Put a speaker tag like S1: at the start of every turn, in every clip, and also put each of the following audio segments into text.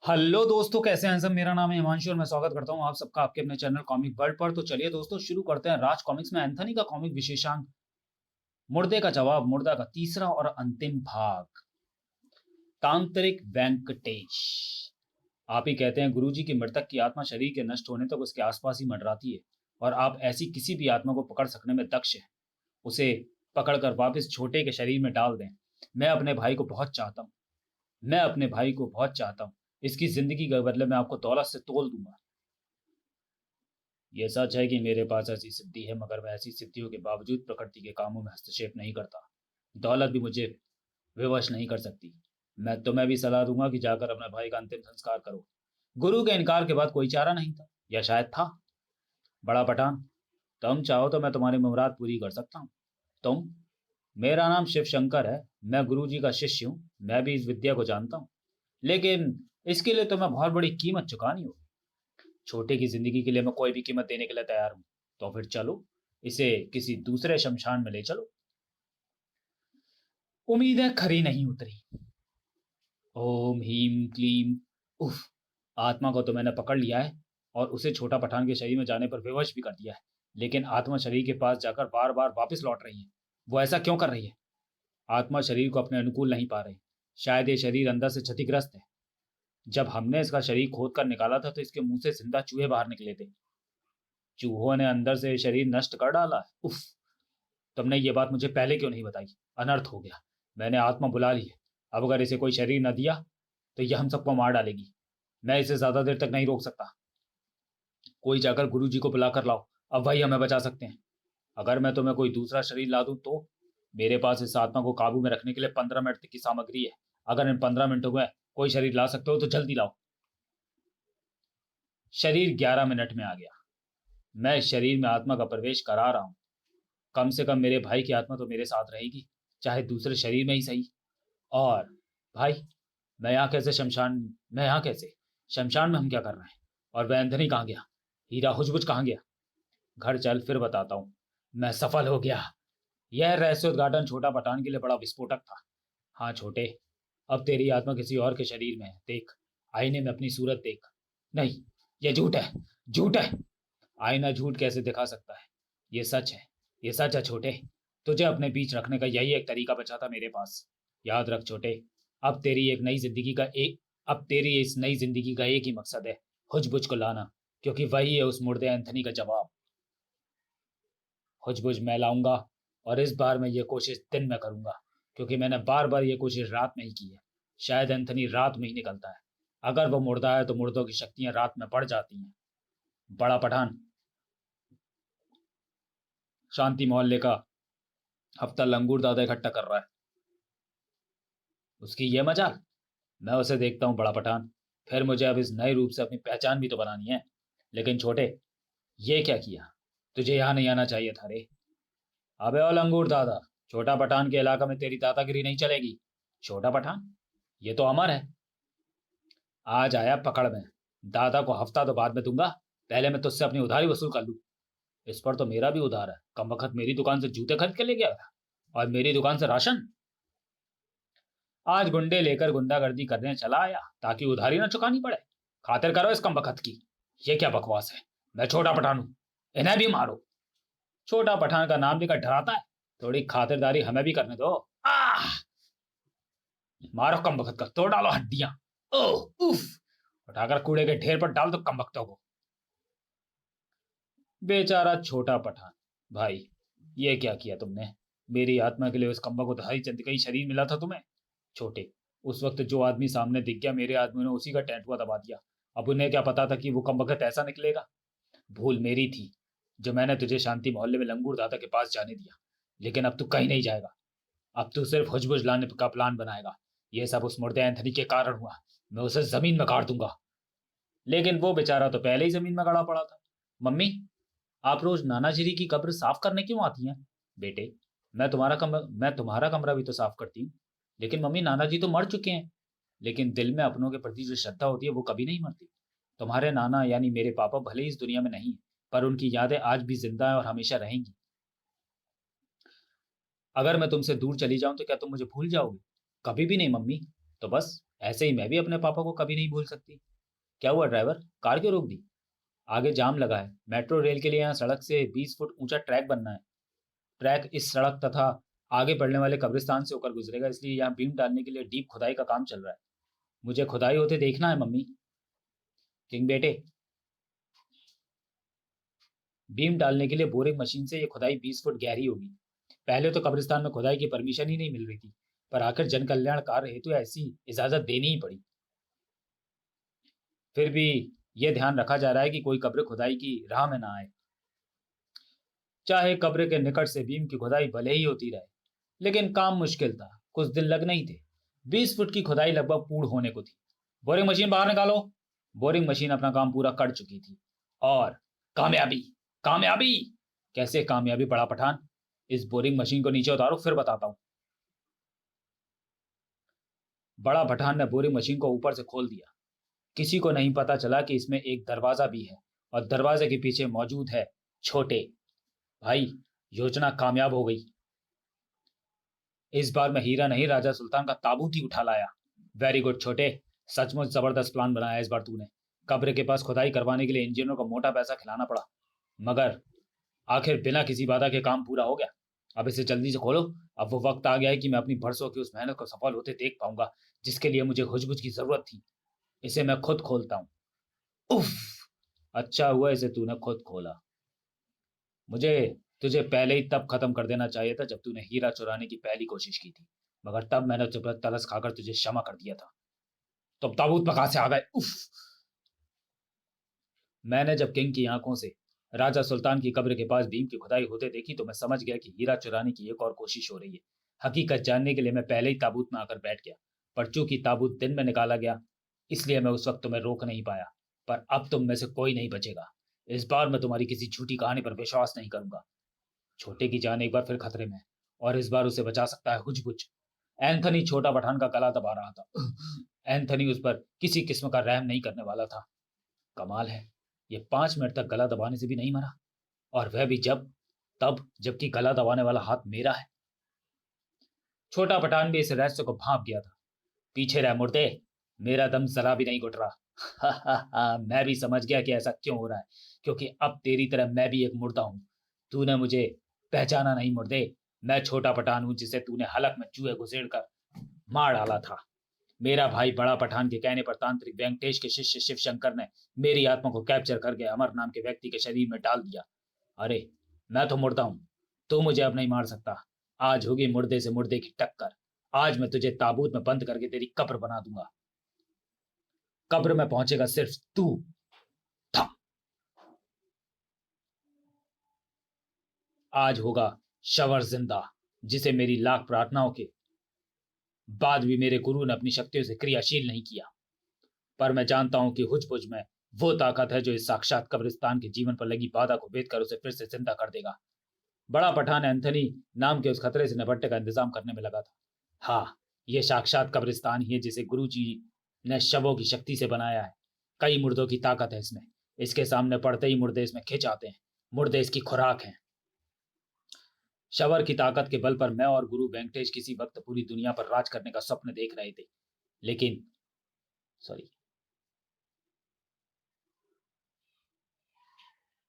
S1: Hello दोस्तों, कैसे हैं सब। मेरा नाम है हिमांशु और मैं स्वागत करता हूं आप सबका आपके अपने चैनल कॉमिक वर्ल्ड पर। तो चलिए दोस्तों, शुरू करते हैं राज कॉमिक्स में एंथनी का कॉमिक विशेषांक मुर्दे का जवाब, मुर्दा का तीसरा और अंतिम भाग। तांत्रिक वेंकटेश। आप ही कहते हैं गुरुजी की मृतक की आत्मा शरीर के नष्ट होने तक उसके आसपास ही मंडराती है और आप ऐसी किसी भी आत्मा को पकड़ सकने में दक्ष हैं। उसे पकड़कर वापस छोटे के शरीर में डाल दें। मैं अपने भाई को बहुत चाहता हूँ। मैं अपने भाई को बहुत चाहता हूँ। इसकी जिंदगी के बदले में आपको दौलत से तोल दूंगा। यह सच है कि मेरे पास ऐसी सिद्धि है, मगर मैं ऐसी सिद्धियों के बावजूद प्रकृति के कामों में हस्तक्षेप नहीं करता। दौलत भी मुझे विवश नहीं कर सकती। मैं तुम्हें भी सलाह दूंगा कि जाकर अपने भाई का अंतिम संस्कार करो। गुरु के इनकार के बाद कोई चारा नहीं था, या शायद था। बड़ा पठान, तुम चाहो तो मैं तुम्हारी मुराद पूरी कर सकता हूँ। तुम मेरा नाम शिव शंकर है। मैं गुरु जी का शिष्य हूँ। मैं भी इस विद्या को जानता हूँ, लेकिन इसके लिए तुम्हें बहुत बड़ी कीमत चुकानी होगी। छोटे की जिंदगी के लिए मैं कोई भी कीमत देने के लिए तैयार हूं। तो फिर चलो, इसे किसी दूसरे शमशान में ले चलो। उम्मीदें खरी नहीं उतरी। ओम हीम क्लीम। उफ। आत्मा को तो मैंने पकड़ लिया है और उसे छोटा पठान के शरीर में जाने पर विवश भी कर दिया है, लेकिन आत्मा शरीर के पास जाकर बार बार वापस लौट रही है। वो ऐसा क्यों कर रही है? आत्मा शरीर को अपने अनुकूल नहीं पा रही। शायद ये शरीर अंदर से क्षतिग्रस्त है। जब हमने इसका शरीर खोद कर निकाला था तो इसके मुंह से जिंदा चूहे बाहर निकले थे। चूहों ने अंदर से शरीर नष्ट कर डाला है। उफ। तुमने ये बात मुझे पहले क्यों नहीं बताई? अनर्थ हो गया। मैंने आत्मा बुला ली है। अब अगर इसे कोई शरीर न दिया तो यह हम सबको मार डालेगी। मैं इसे ज्यादा देर तक नहीं रोक सकता। कोई जाकर गुरु जी को बुलाकर लाओ। अब वही हमें बचा सकते हैं। अगर मैं तुम्हें कोई दूसरा शरीर ला दूं तो? मेरे पास इस आत्मा को काबू में रखने के लिए 15 मिनट तक की सामग्री है। अगर इन 15 मिनटों में कोई शरीर ला सकते हो तो जल्दी लाओ। शरीर 11 मिनट में आ गया। मैं इस शरीर में आत्मा का प्रवेश करा रहा हूं। कम से कम मेरे भाई की आत्मा तो मेरे साथ रहेगी, चाहे दूसरे शरीर में ही सही। और भाई, मैं यहाँ कैसे? शमशान में हम क्या कर रहे हैं? और वह एंथनी कहाँ गया? हीरा हुजबुज कहाँ गया? घर चल, फिर बताता हूँ। मैं सफल हो गया। यह रहस्योद्घाटन छोटा पठान के लिए बड़ा विस्फोटक था। हाँ छोटे, अब तेरी आत्मा किसी और के शरीर में है। देख, आईने में अपनी सूरत देख। नहीं, यह झूठ है। झूठ है। आईना झूठ कैसे दिखा सकता है? ये सच है। ये सच है छोटे। तुझे अपने बीच रखने का यही एक तरीका बचा था मेरे पास। याद रख छोटे, अब तेरी एक नई जिंदगी का एक अब तेरी इस नई जिंदगी का एक ही मकसद है, हुजबुज को लाना, क्योंकि वही है उस मुर्दे एंथनी का जवाब। हुजबुज मैं लाऊंगा, और इस बार मैं ये कोशिश दिन में करूंगा, क्योंकि मैंने बार बार ये कोशिश रात में ही की है। शायद एंथनी रात में ही निकलता है। अगर वो मुर्दा है तो मुर्दों की शक्तियां रात में बढ़ जाती हैं। बड़ा पठान शांति मोहल्ले का हफ्ता लंगूर दादा इकट्ठा कर रहा है। उसकी ये मजाल। मैं उसे देखता हूँ बड़ा पठान। फिर मुझे अब इस नए रूप से अपनी पहचान भी तो बनानी है। लेकिन छोटे, ये क्या किया? तुझे यहाँ नहीं आना चाहिए था रे। अबे ओ लंगूर दादा, छोटा पठान के इलाका में तेरी दादागिरी नहीं चलेगी। छोटा पठान, ये तो अमर है। आज आया पकड़ में। दादा को हफ्ता तो बाद में दूंगा। पहले मैं तुझसे अपनी उधारी वसूल कर लूं। इस पर तो मेरा भी उधार है। कम वक्त मेरी दुकान से जूते खरीद के ले गया था, और मेरी दुकान से राशन। आज गुंडे लेकर गुंडागर्दी करने चला आया ताकि उधारी ना चुकानी पड़े। खातिर करो इस कम बखत की। ये क्या बकवास है? मैं छोटा पठान हूं। इन्हें भी मारो। छोटा पठान का नाम लेकर डराता है। थोड़ी खातिरदारी हमें भी करने दो। आह! मारो कम बखत का, तोड़ डालो हड्डियां। ओह उफ! उठाकर कूड़े के ढेर पर डाल दो कम बख्तों को। बेचारा छोटा पठान। भाई, ये क्या किया तुमने? मेरी आत्मा के लिए उस कम्बक को ढाई चंद का ही शरीर मिला था तुम्हें। छोटे, उस वक्त जो आदमी सामने दिख गया, मेरे आदमी ने उसी का टेंटुआ दबा दिया। अब उन्हें क्या पता था कि वो कमबख्त ऐसा निकलेगा। भूल मेरी थी, जो मैंने तुझे शांति मोहल्ले में लंगूर दादा के पास जाने दिया। लेकिन अब तू कहीं नहीं जाएगा। अब तू सिर्फ हुजबुज लाने का प्लान बनाएगा। ये सब उस मुर्दे एंथनी के कारण हुआ। मैं उसे जमीन में गाड़ दूंगा। लेकिन वो बेचारा तो पहले ही जमीन में गड़ा पड़ा था। मम्मी, आप रोज नानाजी की कब्र साफ करने क्यों आती हैं? बेटे, मैं तुम्हारा कमरा भी तो साफ करती हूँ। लेकिन मम्मी, नानाजी तो मर चुके हैं। लेकिन दिल में अपनों के प्रति जो श्रद्धा होती है वो कभी नहीं मरती। तुम्हारे नाना यानी मेरे पापा भले ही इस दुनिया में नहीं है, पर उनकी यादें आज भी जिंदा है और हमेशा रहेंगी। अगर मैं तुमसे दूर चली जाऊं तो क्या तुम मुझे भूल जाओगे? कभी भी नहीं मम्मी। तो बस, ऐसे ही मैं भी अपने पापा को कभी नहीं भूल सकती। क्या हुआ ड्राइवर, कार क्यों रोक दी? आगे जाम लगा है, मेट्रो रेल के लिए यहाँ सड़क से 20 फुट ऊंचा ट्रैक बनना है। ट्रैक इस सड़क तथा आगे बढ़ने वाले कब्रिस्तान से होकर गुजरेगा, इसलिए यहाँ बीम डालने के लिए डीप खुदाई का काम चल रहा है। मुझे खुदाई होते देखना है मम्मी। किंग बेटे, बीम डालने के लिए बोरिंग मशीन से ये खुदाई 20 फुट गहरी होगी। पहले तो कब्रिस्तान में खुदाई की परमिशन ही नहीं मिल रही थी, पर आखिर जन कल्याण कार्य हेतु ऐसी इजाजत देनी ही पड़ी। फिर भी यह ध्यान रखा जा रहा है कि कोई कब्र खुदाई की राह में ना आए। चाहे कब्र के निकट से बीम की खुदाई भले ही होती रहे, लेकिन काम मुश्किल था, कुछ दिन लगने ही थे। 20 फुट की खुदाई लगभग पूर्ण होने को थी। बोरिंग मशीन बाहर निकालो। बोरिंग मशीन अपना काम पूरा कर चुकी थी। और कामयाबी, कामयाबी। कैसे कामयाबी बड़ा पठान? इस बोरिंग मशीन को नीचे उतारो, फिर बताता हूं। बड़ा पठान ने बोरिंग मशीन को ऊपर से खोल दिया। किसी को नहीं पता चला कि इसमें एक दरवाजा भी है, और दरवाजे के पीछे मौजूद है छोटे भाई। योजना कामयाब हो गई। इस बार मैं हीरा नहीं, राजा सुल्तान का ताबूत ही उठा लाया। वेरी गुड छोटे, सचमुच जबरदस्त प्लान बनाया इस बार तूने। कब्र के पास खुदाई करवाने के लिए इंजीनियर को मोटा पैसा खिलाना पड़ा, मगर आखिर बिना किसी बाधा के काम पूरा हो गया। अब इसे जल्दी से खोलो। अब वो वक्त आ गया है कि मैं अपनी बरसों की उस मेहनत को सफल होते देख पाऊंगा, जिसके लिए मुझे हुजबुज की जरूरत थी। इसे मैं खुद खोलता हूँ। उफ, अच्छा हुआ इसे तूने खुद खोला। मुझे तुझे पहले ही तब खत्म कर देना चाहिए था जब तूने हीरा चुराने की पहली कोशिश की थी, मगर तब मैंने तुझे तलस खाकर तुझे क्षमा कर दिया था। तो ताबूत में कहां से आ गए? उफ। मैंने जब किंग की आंखों से राजा सुल्तान की कब्र के पास भीम की खुदाई होते देखी तो मैं समझ गया कि हीरा चुराने की एक और कोशिश हो रही है। हकीकत जानने के लिए मैं पहले ही ताबूत में आकर बैठ गया, पर चूंकि ताबूत दिन में निकाला गया, इसलिए मैं उस वक्त तुम्हें रोक नहीं पाया। पर अब तुम में से कोई नहीं बचेगा। इस बार मैं तुम्हारी किसी झूठी कहानी पर विश्वास नहीं करूंगा। छोटे की जान एक बार फिर खतरे में है, और इस बार उसे बचा सकता है हुजबुज। एंथनी छोटा पठान का गला दबा रहा था। एंथनी उस पर किसी किस्म का रहम नहीं करने वाला था। कमाल है, ये 5 मिनट तक गला दबाने से भी नहीं मरा, और वह भी तब जबकि गला दबाने वाला हाथ मेरा है। छोटा पठान भी इस रहस्य को भांप गया था। पीछे रह मुर्दे, मेरा दम जरा भी नहीं घुट रहा। मैं भी समझ गया कि ऐसा क्यों हो रहा है, क्योंकि अब तेरी तरह मैं भी एक मुर्दा हूं। तूने मुझे पहचाना नहीं मुर्दे। मैं छोटा पठान हूं जिसे तूने हलक में चूहे घुसेड़ कर मार डाला था। मेरा भाई बड़ा पठान के कहने पर तांत्रिक वेंकटेश के शिष्य शिव शंकर ने मेरी आत्मा को कैप्चर करके अमर नाम के व्यक्ति के शरीर में डाल दिया। अरे, मैं तो मुर्दा हूं, तू मुझे अब नहीं मार सकता। आज होगी मुर्दे से मुर्दे की टक्कर। आज मैं तुझे ताबूत में बंद करके तेरी कब्र बना दूंगा। कब्र में पहुंचेगा सिर्फ तू। था। आज होगा शवर जिंदा, जिसे मेरी लाख प्रार्थनाओं के बाद भी मेरे गुरु ने अपनी शक्तियों से क्रियाशील नहीं किया। पर मैं जानता हूं कि हुजबुज में वो ताकत है जो इस साक्षात कब्रिस्तान के जीवन पर लगी बाधा को भेद कर उसे फिर से जिंदा कर देगा। बड़ा पठान एंथनी नाम के उस खतरे से निपटने का इंतजाम करने में लगा था। हाँ, यह साक्षात कब्रिस्तान ही है जिसे गुरु जी ने शवों की शक्ति से बनाया है। कई मुर्दों की ताकत है इसमें। इसके सामने पड़ते ही मुर्दे इसमें खिंच आते हैं। मुर्दे इसकी खुराक हैं। शवर की ताकत के बल पर मैं और गुरु वेंकटेश किसी वक्त पूरी दुनिया पर राज करने का स्वप्न देख रहे थे, लेकिन सॉरी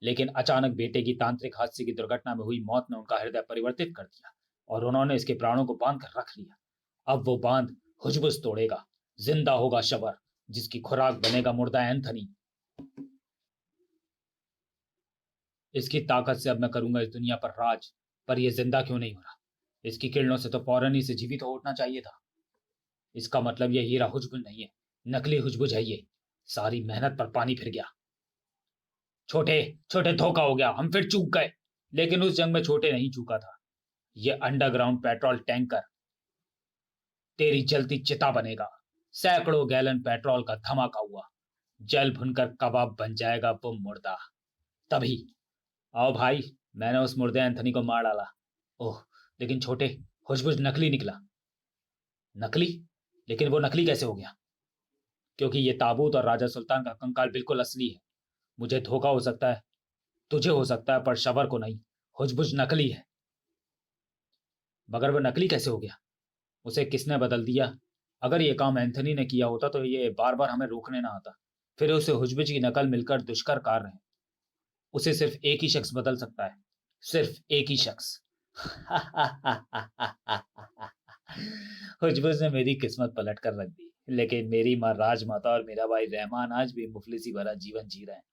S1: लेकिन अचानक बेटे की तांत्रिक हादसे की दुर्घटना में हुई मौत ने उनका हृदय परिवर्तित कर दिया, और उन्होंने इसके प्राणों को बांध कर रख लिया। अब वो बांध हुजबुज तोड़ेगा। जिंदा होगा शवर, जिसकी खुराक बनेगा मुर्दा एंथनी। इसकी ताकत से अब मैं करूंगा इस दुनिया पर राज। पर यह जिंदा क्यों नहीं हो रहा? इसकी किरणों से तो फौरन ही से जीवित हो उठना चाहिए था। इसका मतलब यह हीरा हुजबुज नहीं है, नकली हुजबुज है ये। सारी मेहनत पर पानी फिर गया। छोटे छोटे, धोखा हो गया, हम फिर चूक गए। लेकिन उस जंग में छोटे नहीं चूका था। यह अंडरग्राउंड पेट्रोल टैंकर तेरी जलती चिता बनेगा। सैकड़ों गैलन पेट्रोल का धमाका हुआ। जल भुनकर कबाब बन जाएगा वो मुर्दा। तभी, आओ भाई, मैंने उस मुर्दे एंथनी को मार डाला। ओह, लेकिन छोटे, हुजबुज नकली निकला। नकली? लेकिन वो नकली कैसे हो गया? क्योंकि ये ताबूत और राजा सुल्तान का कंकाल बिल्कुल असली है। मुझे धोखा हो सकता है, तुझे हो सकता है, पर शवर को नहीं। हुजबुज नकली है। मगर वो नकली कैसे हो गया? उसे किसने बदल दिया? अगर ये काम एंथनी ने किया होता तो ये बार बार हमें रोकने ना आता। फिर उसे हुजबिज की नकल मिलकर दुष्कर कार्य है। उसे सिर्फ एक ही शख्स बदल सकता है, सिर्फ एक ही शख्स। हुजबुज ने मेरी किस्मत पलट कर रख दी, लेकिन मेरी माँ राजमाता और मेरा भाई रहमान आज भी मुफलिसी भरा जीवन जी रहे हैं।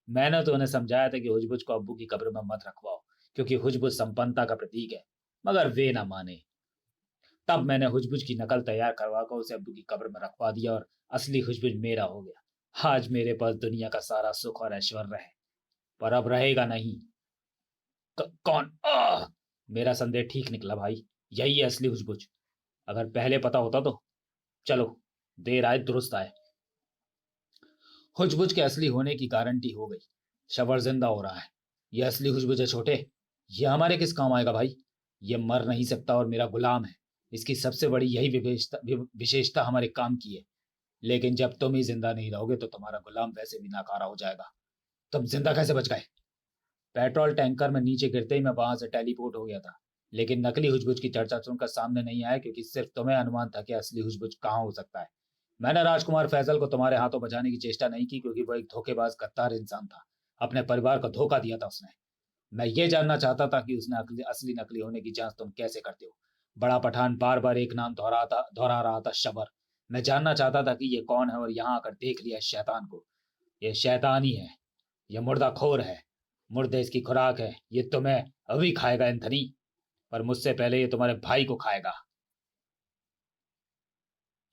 S1: मैंने तो उन्हें समझाया था कि हुजबुज को अब्बू की कब्र में मत रखवाओ, क्योंकि हुजबुज संपन्नता का प्रतीक है, मगर वे ना माने। तब मैंने हुजबुज की नकल तैयार करवा कर उसे अब्बू की कब्र में रखवा दिया और असली हुजबुज मेरा हो गया। आज मेरे पास दुनिया का सारा सुख और ऐश्वर्य है, पर अब रहेगा नहीं। कौन? मेरा संदेह ठीक निकला भाई, यही है असली हुजबुज। अगर पहले पता होता तो। चलो, देर आए दुरुस्त आए। हुजबुज के असली होने की गारंटी हो गई। शवर जिंदा हो रहा है। यह असली हुजबुज है छोटे। यह हमारे किस काम आएगा भाई? यह मर नहीं सकता और मेरा गुलाम है। इसकी सबसे बड़ी यही विशेषता हमारे काम की है। लेकिन जब तुम ही जिंदा नहीं रहोगे तो तुम्हारा गुलाम वैसे भी नाकारा हो जाएगा। तुम जिंदा कैसे बच गए? पेट्रोल टैंकर में नीचे गिरते ही मैं वहां से टेलीपोर्ट हो गया था। लेकिन नकली हुजबुज की चर्चा सुनकर सामने नहीं आया, क्योंकि सिर्फ तुम्हें अनुमान था कि असली हुजबुज कहाँ हो सकता है। मैंने राजकुमार फैजल को तुम्हारे हाथों बचाने की चेष्टा नहीं की, क्योंकि वो एक धोखेबाज गद्दार इंसान था। अपने परिवार को धोखा दिया था उसने। मैं ये जानना चाहता था कि उसने असली नकली होने की जांच तुम कैसे करते हो। बड़ा पठान बार बार एक नाम दोहरा रहा था, शबर। मैं जानना चाहता था कि ये कौन है, और यहाँ आकर देख लिया इस शैतान को। ये शैतान ही है। ये मुर्दाखोर है। मुर्दे इसकी खुराक है। ये तुम्हें अभी खाएगा एंथनी, पर मुझसे पहले ये तुम्हारे भाई को खाएगा,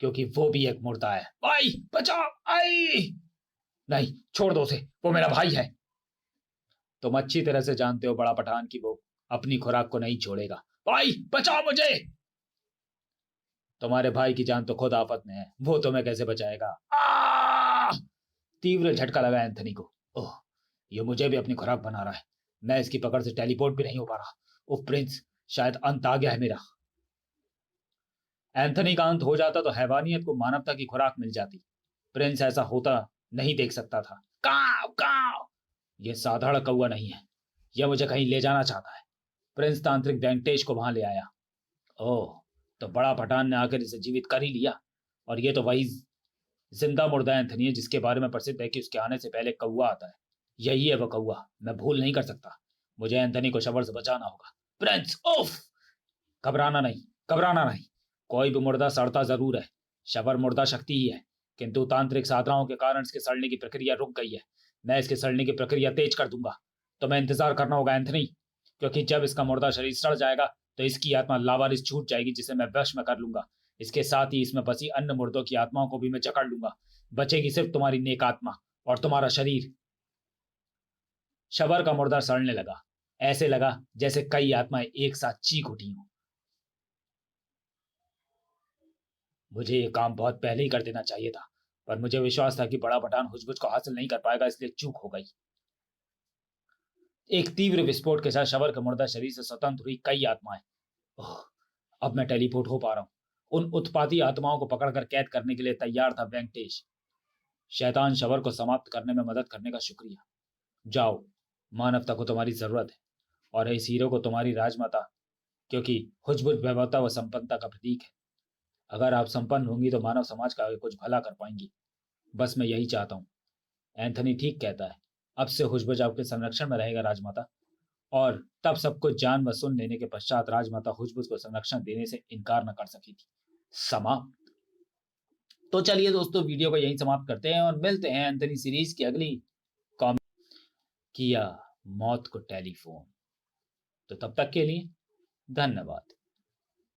S1: क्योंकि वो भी एक मुर्दा है। भाई बचाओ! आई नहीं, छोड़ दो उसे, वो मेरा भाई है। तुम अच्छी तरह से जानते हो बड़ा पठान की वो अपनी खुराक को नहीं छोड़ेगा। भाई बचाओ मुझे! तुम्हारे भाई की जान तो खुद आफत में है, वो तुम्हें कैसे बचाएगा? तीव्र झटका लगा एंथनी को। ओह, ये मुझे भी अपनी खुराक बना रहा है। मैं इसकी पकड़ से टेलीपोर्ट भी नहीं हो पा रहा। उफ प्रिंस, शायद अंत आ गया है मेरा। एंथनी का अंत हो जाता तो हैवानियत को मानवता की खुराक मिल जाती। प्रिंस ऐसा होता नहीं देख सकता था। काव काव! ये साधारण कौवा नहीं है। यह मुझे कहीं ले जाना चाहता है। प्रिंस तांत्रिक वेंकटेश को वहां ले आया। ओह, तो बड़ा पठान ने आकर इसे जीवित कर ही लिया। और ये तो वही जिंदा मुर्दा एंथनी है जिसके बारे में प्रसिद्ध है कि उसके आने से पहले कौवा आता है। यही है वो कौवा। मैं भूल नहीं कर सकता। मुझे एंथनी को शबर से बचाना होगा। प्रिंस! उफ! घबराना नहीं, घबराना नहीं। कोई भी मुर्दा सड़ता जरूर है। शबर मुर्दा शक्ति ही है, किंतु तांत्रिक साधनाओं के कारण इसके सड़ने की प्रक्रिया रुक गई है। मैं इसके सड़ने की प्रक्रिया तेज कर दूंगा। तुम्हें इंतजार करना होगा एंथनी, क्योंकि जब इसका मुर्दा शरीर सड़ जाएगा तो इसकी आत्मा लावारिस छूट जाएगी, जिसे मैं वश में कर लूंगा। इसके साथ ही इसमें बसी अन्य मुर्दों की आत्माओं को भी मैं जकड़ लूंगा। बचेगी सिर्फ तुम्हारी नेक आत्मा और तुम्हारा शरीर। शबर का मुर्दा सड़ने लगा। ऐसे लगा जैसे कई आत्माएं एक साथ चीख उठी हों। मुझे ये काम बहुत पहले ही कर देना चाहिए था, पर मुझे विश्वास था कि बड़ा पठान हुजबुज को हासिल नहीं कर पाएगा, इसलिए चूक हो गई। एक तीव्र विस्फोट के साथ शवर के मुर्दा शरीर से स्वतंत्र हुई कई आत्माएं। ओह, अब मैं टेलीपोर्ट हो पा रहा हूं। उन उत्पाती आत्माओं को पकड़कर कैद करने के लिए तैयार था वेंकटेश। शैतान शवर को समाप्त करने में मदद करने का शुक्रिया। जाओ, मानवता को तुम्हारी जरूरत है, और इस हीरो को तुम्हारी राजमाता, क्योंकि हुजबुज वैभवता व संपन्नता का प्रतीक है। अगर आप संपन्न होंगी तो मानव समाज का कुछ भला कर पाएंगी। बस मैं यही चाहता हूँ। एंथनी ठीक कहता है। अब से हुजबुज आपके संरक्षण में रहेगा राजमाता। और तब सब कुछ जान व सुन लेने के पश्चात राजमाता हुजबुज को संरक्षण देने से इनकार न कर सकी थी। समाप्त। तो चलिए दोस्तों, वीडियो को यहीं समाप्त करते हैं और मिलते हैं एंथनी सीरीज की अगली कॉमेडी। किया मौत को टेलीफोन। तो तब तक के लिए धन्यवाद।